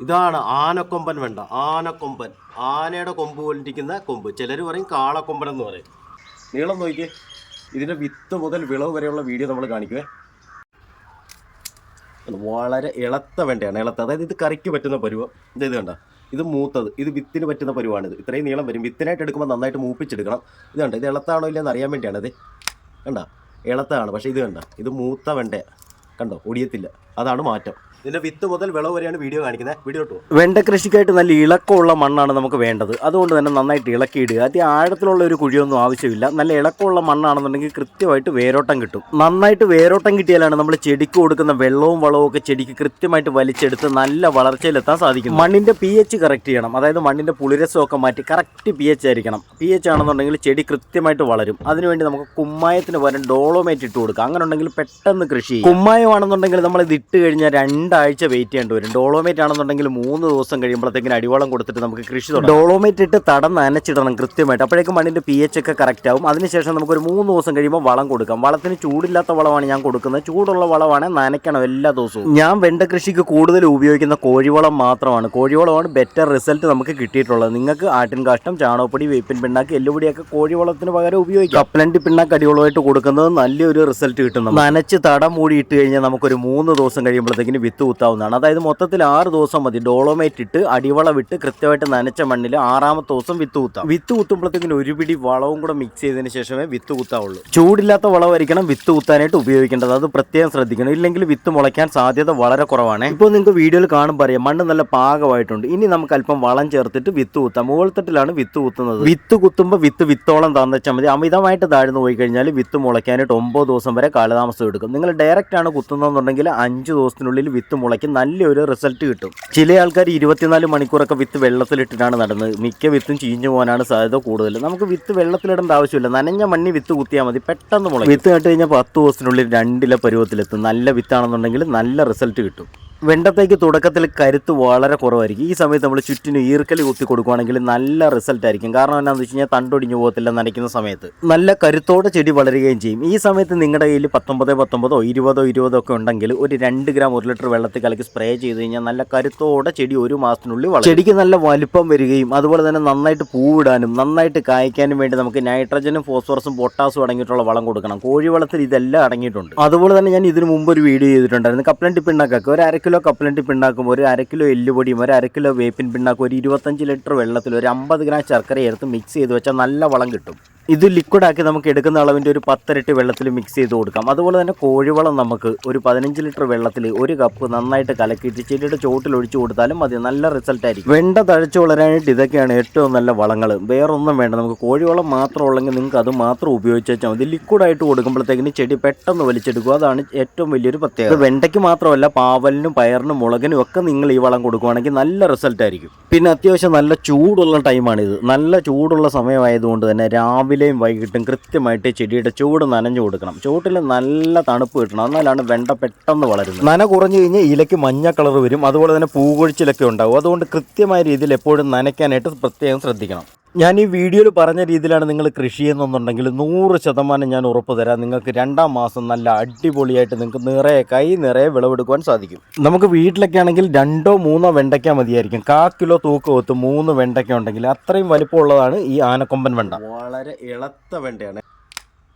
ഇതാണ് ആനക്കൊമ്പൻ വെണ്ട. ആനക്കൊമ്പൻ, ആനയുടെ കൊമ്പ് പോലിരിക്കുന്ന കൊമ്പ്. ചിലർ പറയും കാളക്കൊമ്പൻ എന്ന് പറയും. നീളം നോക്കിയേ. ഇതിൻ്റെ വിത്ത് മുതൽ വിളവ് വരെയുള്ള വീഡിയോ നമ്മൾ കാണിക്കുവേ. വളരെ ഇളത്ത വെണ്ടയാണ്, ഇളത്ത. അതായത് ഇത് കറിക്ക് പറ്റുന്ന പരുവം. ഇത് കണ്ട, ഇത് മൂത്തത്, ഇത് വിത്തിന് പറ്റുന്ന പരുവാണിത്. ഇത്രയും നീളം വരും. വിത്തിനായിട്ട് എടുക്കുമ്പോൾ നന്നായിട്ട് മൂപ്പിച്ചെടുക്കണം. ഇത് കണ്ട, ഇത് ഇളത്താണോ ഇല്ലെന്ന് അറിയാൻ വേണ്ടിയാണ്. ഇത് കണ്ട, ഇളത്താണ്. പക്ഷേ ഇത് കണ്ട, ഇത് മൂത്ത വെണ്ട. കണ്ടോ, ഒടിയത്തില്ല. അതാണ് മാറ്റം. ഇതിൻ്റെ വിത്ത് മുതൽ വിളവ് വരെയാണ് വീഡിയോ കാണിക്കുന്നത്. വീഡിയോ ഇട്ടു. വെണ്ട കൃഷിക്കായിട്ട് നല്ല ഇളക്കമുള്ള മണ്ണാണ് നമുക്ക് വേണ്ടത്. അതുകൊണ്ട് തന്നെ നന്നായിട്ട് ഇളക്കിയിടുക. അതി ആഴത്തിലുള്ള ഒരു കുഴിയൊന്നും ആവശ്യമില്ല. നല്ല ഇളക്കമുള്ള മണ്ണാണെന്നുണ്ടെങ്കിൽ കൃത്യമായിട്ട് വേരോട്ടം കിട്ടും. നന്നായിട്ട് വേരോട്ടം കിട്ടിയാലാണ് നമ്മൾ ചെടിക്ക് കൊടുക്കുന്ന വെള്ളവും വളവും ഒക്കെ ചെടിക്ക് കൃത്യമായിട്ട് വലിച്ചെടുത്ത് നല്ല വളർച്ചയിലെത്താൻ സാധിക്കും. മണ്ണിൻ്റെ pH കറക്റ്റ് ചെയ്യണം. അതായത് മണ്ണിൻ്റെ പുളിരസമൊക്കെ മാറ്റി കറക്റ്റ് pH ആയിരിക്കണം. pH ആണെന്നുണ്ടെങ്കിൽ ചെടി കൃത്യമായിട്ട് വളരും. അതിനുവേണ്ടി നമുക്ക് കുമ്മായത്തിന് പകരം ഡോളോമേറ്റ് ഇട്ട് കൊടുക്കാം. അങ്ങനെ ഉണ്ടെങ്കിൽ പെട്ടെന്ന് കൃഷി ചെയ്യും. കുമ്മായമാണെന്നുണ്ടെങ്കിൽ നമ്മൾ ഇത് ഇട്ട് കഴിഞ്ഞാൽ 2 ആഴ്ച വെയിറ്റ് ചെയ്യേണ്ടി വരും. ഡോളോമേറ്റ് ആണെന്നുണ്ടെങ്കിൽ 3 ദിവസം കഴിയുമ്പോഴത്തേക്കിന് അടിവളം കൊടുത്തിട്ട് നമുക്ക് കൃഷി തുടങ്ങാം. ഡോളോമേറ്റ് ഇട്ട് തടം നനച്ചിടണം കൃത്യമായിട്ട്. അപ്പോഴേക്കും മണ്ണിൻ്റെ pH ഒക്കെ കറക്റ്റ് ആവും. അതിനുശേഷം നമുക്കൊരു 3 ദിവസം കഴിയുമ്പോൾ വളം കൊടുക്കാം. വളത്തിന് ചൂടില്ലാത്ത വളമാണ് ഞാൻ കൊടുക്കുന്നത്. ചൂടുള്ള വളമാണ്, നനയ്ക്കണം എല്ലാ ദിവസവും. ഞാൻ വെണ്ട കൃഷിക്ക് കൂടുതൽ ഉപയോഗിക്കുന്ന കോഴിവളം മാത്രമാണ്. കോഴിവളമാണ് ബെറ്റർ റിസൾട്ട് നമുക്ക് കിട്ടിയിട്ടുള്ളത്. നിങ്ങൾക്ക് ആട്ടിൻ കാഷ്ടം, ചാണകപ്പൊടി, വേപ്പിൻ പിണ്ണാക്ക്, എല്ലുപൊടിയൊക്കെ കോഴിവളത്തിന് പകരം ഉപയോഗിക്കാം. കപ്പലണ്ടി പിണ്ണാക്ക് അടിവളമായിട്ട് കൊടുക്കുന്നത് നല്ലൊരു റിസൾട്ട് കിട്ടുന്നു. നനച്ച് തടം മൂടി ഇട്ട് കഴിഞ്ഞാൽ നമുക്കൊരു 3 ദിവസം കഴിയുമ്പോഴത്തേക്കിന് വിത്ത് കുത്താവുന്നതാണ്. അതായത് മൊത്തത്തിൽ 6 ദിവസം മതി. ഡോളോമേറ്റ് ഇട്ട് അടിവളം വിട്ട് കൃത്യമായിട്ട് നനച്ച മണ്ണിൽ 6ാമത്തെ ദിവസം വിത്ത് കുത്താം. വിത്ത് കുത്തുമ്പോഴത്തേക്കിന് ഒരു പിടി വളവും കൂടെ മിക്സ് ചെയ്തതിന് ശേഷമേ വിത്ത് കുത്താവുള്ളൂ. ചൂടില്ലാത്ത വളമായിരിക്കണം വിത്ത് കുത്താനായിട്ട് ഉപയോഗിക്കേണ്ടത്. അത് പ്രത്യേകം ശ്രദ്ധിക്കണം. ഇല്ലെങ്കിൽ വിത്ത് മുളയ്ക്കാൻ സാധ്യത വളരെ കുറവാണ്. ഇപ്പോൾ നിങ്ങൾക്ക് വീഡിയോയിൽ കാണുമ്പോൾ അറിയാം, മണ്ണ് നല്ല പാകമായിട്ടുണ്ട്. ഇനി നമുക്ക് അല്പം വളം ചേർത്തിട്ട് വിത്ത് കുത്താം. മുകൾത്തട്ടിലാണ് വിത്ത് കുത്തുന്നത്. വിത്ത് കുത്തുമ്പോൾ വിത്തോളം താഴ്ന്നച്ചാൽ മതി. അമിതമായിട്ട് താഴ്ന്നു പോയി കഴിഞ്ഞാൽ വിത്ത് മുളയ്ക്കാനായിട്ട് 9 ദിവസം വരെ കാലതാമസം എടുക്കും. നിങ്ങൾ ഡയറക്റ്റ് ആണ് കുത്തുന്നതെന്നുണ്ടെങ്കിൽ 5 ദിവസത്തിനുള്ളിൽ വിത്ത് മുളയ്ക്കും. നല്ലൊരു റിസൾട്ട് കിട്ടും. ചില ആൾക്കാർ 24 മണിക്കൂറൊക്കെ വിത്ത് വെള്ളത്തിലിട്ടിട്ടാണ് നടുന്നത്. മിക്ക വിത്തും ചീഞ്ഞു പോകാനാണ് സാധ്യത കൂടുതൽ. നമുക്ക് വിത്ത് വെള്ളത്തിലിടേണ്ട ആവശ്യമില്ല. നനഞ്ഞ മണ്ണി വിത്ത് കുത്തിയാൽ മതി, പെട്ടെന്ന് മുളയ്ക്കും. വിത്ത് നട്ട് കഴിഞ്ഞാൽ 10 ദിവസത്തിനുള്ളിൽ 2 ഇല പരുവത്തിലെത്തും. നല്ല വിത്താണെന്നുണ്ടെങ്കിൽ നല്ല റിസൾട്ട് കിട്ടും. വെണ്ടത്തേക്ക് തുടക്കത്തിൽ കരുത്ത് വളരെ കുറവായിരിക്കും. ഈ സമയത്ത് നമ്മൾ ചുറ്റിന് ഈർക്കൽ കുത്തി കൊടുക്കുകയാണെങ്കിൽ നല്ല റിസൾട്ട് ആയിരിക്കും. കാരണം എന്താണെന്ന് വെച്ച് കഴിഞ്ഞാൽ തണ്ടൊടിഞ്ഞു പോകത്തില്ല. നനയ്ക്കുന്ന സമയത്ത് നല്ല കരുത്തോടെ ചെടി വളരുകയും ചെയ്യും. ഈ സമയത്ത് നിങ്ങളുടെ കയ്യിൽ 19 20 ഒക്കെ ഉണ്ടെങ്കിൽ ഒരു 2 ഗ്രാം 1 ലിറ്റർ വെള്ളത്തിൽ കലക്കി സ്പ്രേ ചെയ്ത് കഴിഞ്ഞാൽ നല്ല കരുത്തോടെ ചെടി 1 മാസത്തിനുള്ളിൽ വളരും. ചെടിക്ക് നല്ല വലിപ്പം വരികയും അതുപോലെ തന്നെ നന്നായിട്ട് പൂവിടാനും നന്നായിട്ട് കായ്ക്കാനും വേണ്ടി നമുക്ക് നൈട്രജനും ഫോസ്ഫറസും പൊട്ടാസും അടങ്ങിയിട്ടുള്ള വളം കൊടുക്കണം. കോഴിവളത്തിൽ ഇതെല്ലാം അടങ്ങിയിട്ടുണ്ട്. അതുപോലെ തന്നെ ഞാൻ ഇതിനു മുമ്പ് ഒരു വീഡിയോ ചെയ്തിട്ടുണ്ടായിരുന്നു. കപ്പലണ്ടി പിണ്ണാക്കൊക്കെ ഒരു 1/2 കിലോ കപ്പലണ്ടി പിണ്ണാക്കും, ഒരു 1/2 കിലോ എല്ലുപൊടിയും, ഒരു 1/2 കിലോ വേപ്പിൻ പിണ്ണാക്കും, ഒരു 25 ലിറ്റർ വെള്ളത്തിൽ ഒരു 50 ഗ്രാം ശർക്കര ചേർത്ത് മിക്സ് ചെയ്ത് വെച്ചാൽ നല്ല വളം കിട്ടും. ഇത് ലിക്വിഡാക്കി നമുക്ക് എടുക്കുന്ന അളവിൻ്റെ ഒരു 10 ഇരട്ടി വെള്ളത്തിൽ മിക്സ് ചെയ്ത് കൊടുക്കാം. അതുപോലെ തന്നെ കോഴിവളം നമുക്ക് ഒരു 15 ലിറ്റർ വെള്ളത്തിൽ 1 കപ്പ് നന്നായിട്ട് കലക്കിയിട്ട് ചെടിയുടെ ചോട്ടിൽ ഒഴിച്ചു കൊടുത്താലും മതി. നല്ല റിസൾട്ട് ആയിരിക്കും. വെണ്ട തഴച്ചു വളരാനായിട്ട് ഇതൊക്കെയാണ് ഏറ്റവും നല്ല വളങ്ങൾ. വേറൊന്നും വേണ്ട. നമുക്ക് കോഴിവളം മാത്രം ഉള്ളെങ്കിൽ നിങ്ങൾക്ക് അത് മാത്രം ഉപയോഗിച്ചാൽ മതി. ലിക്വിഡായിട്ട് കൊടുക്കുമ്പോഴത്തേക്കിന് ചെടി പെട്ടെന്ന് വലിച്ചെടുക്കുക. അതാണ് ഏറ്റവും വലിയൊരു പ്രത്യേകത. വെണ്ടയ്ക്ക് മാത്രമല്ല, പാവലിനും പയറിനും മുളകിനും ഒക്കെ നിങ്ങൾ ഈ വളം കൊടുക്കുകയാണെങ്കിൽ നല്ല റിസൾട്ട് ആയിരിക്കും. പിന്നെ അത്യാവശ്യം നല്ല ചൂടുള്ള ടൈമാണിത്. നല്ല ചൂടുള്ള സമയമായതുകൊണ്ട് തന്നെ രാവിലെയും വൈകിട്ടും കൃത്യമായിട്ട് ചെടിയുടെ ചൂട് നനഞ്ഞു കൊടുക്കണം. ചൂട്ടിൽ നല്ല തണുപ്പ് കിട്ടണം. എന്നാലാണ് വെണ്ട പെട്ടെന്ന് വളരുന്നത്. നന കുറഞ്ഞു കഴിഞ്ഞാൽ ഇലയ്ക്ക് മഞ്ഞ കളർ വരും. അതുപോലെ തന്നെ പൂകൊഴിച്ചിലൊക്കെ ഉണ്ടാവും. അതുകൊണ്ട് കൃത്യമായ രീതിയിൽ എപ്പോഴും നനയ്ക്കാനായിട്ട് പ്രത്യേകം ശ്രദ്ധിക്കണം. ഞാൻ ഈ വീഡിയോയിൽ പറഞ്ഞ രീതിയിലാണ് നിങ്ങൾ കൃഷി ചെയ്യുന്നുണ്ടെങ്കിൽ 100% ഞാൻ ഉറപ്പ് തരാം, നിങ്ങൾക്ക് 2ാം മാസം നല്ല അടിപൊളിയായിട്ട് നിങ്ങൾക്ക് നിറയെ കൈ നിറയെ വിളവെടുക്കുവാൻ സാധിക്കും. നമുക്ക് വീട്ടിലൊക്കെ ആണെങ്കിൽ 2 3 വെണ്ടയ്ക്ക മതിയായിരിക്കും. 1/4 കിലോ തൂക്കം ഒത്ത് 3 വെണ്ടയ്ക്ക ഉണ്ടെങ്കിൽ അത്രയും വലിപ്പമുള്ളതാണ് ഈ ആനക്കൊമ്പൻ വെണ്ട. വളരെ ഇളത്ത വെണ്ടയാണ്.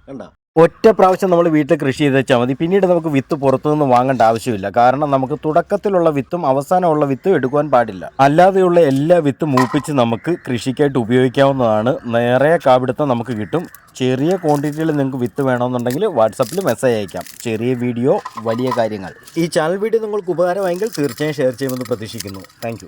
കണ്ട, ഒറ്റ പ്രാവശ്യം നമ്മൾ വീട്ടിൽ കൃഷി ചെയ്ത് വെച്ചാൽ മതി. പിന്നീട് നമുക്ക് വിത്ത് പുറത്തുനിന്ന് വാങ്ങേണ്ട ആവശ്യമില്ല. കാരണം നമുക്ക് തുടക്കത്തിലുള്ള വിത്തും അവസാനമുള്ള വിത്തും എടുക്കുവാൻ പാടില്ല. അല്ലാതെയുള്ള എല്ലാ വിത്തും മൂപ്പിച്ച് നമുക്ക് കൃഷിക്കായിട്ട് ഉപയോഗിക്കാവുന്നതാണ്. നിറയെ കാപിടുത്തം നമുക്ക് കിട്ടും. ചെറിയ ക്വാണ്ടിറ്റിയിൽ നിങ്ങൾക്ക് വിത്ത് വേണമെന്നുണ്ടെങ്കിൽ വാട്സപ്പിൽ മെസ്സേജ് അയക്കാം. ചെറിയ വീഡിയോ വലിയ കാര്യങ്ങൾ. ഈ ചാനൽ വീഡിയോ നിങ്ങൾക്ക് ഉപകാരമായെങ്കിൽ തീർച്ചയായും ഷെയർ ചെയ്യുമെന്ന് പ്രതീക്ഷിക്കുന്നു. താങ്ക്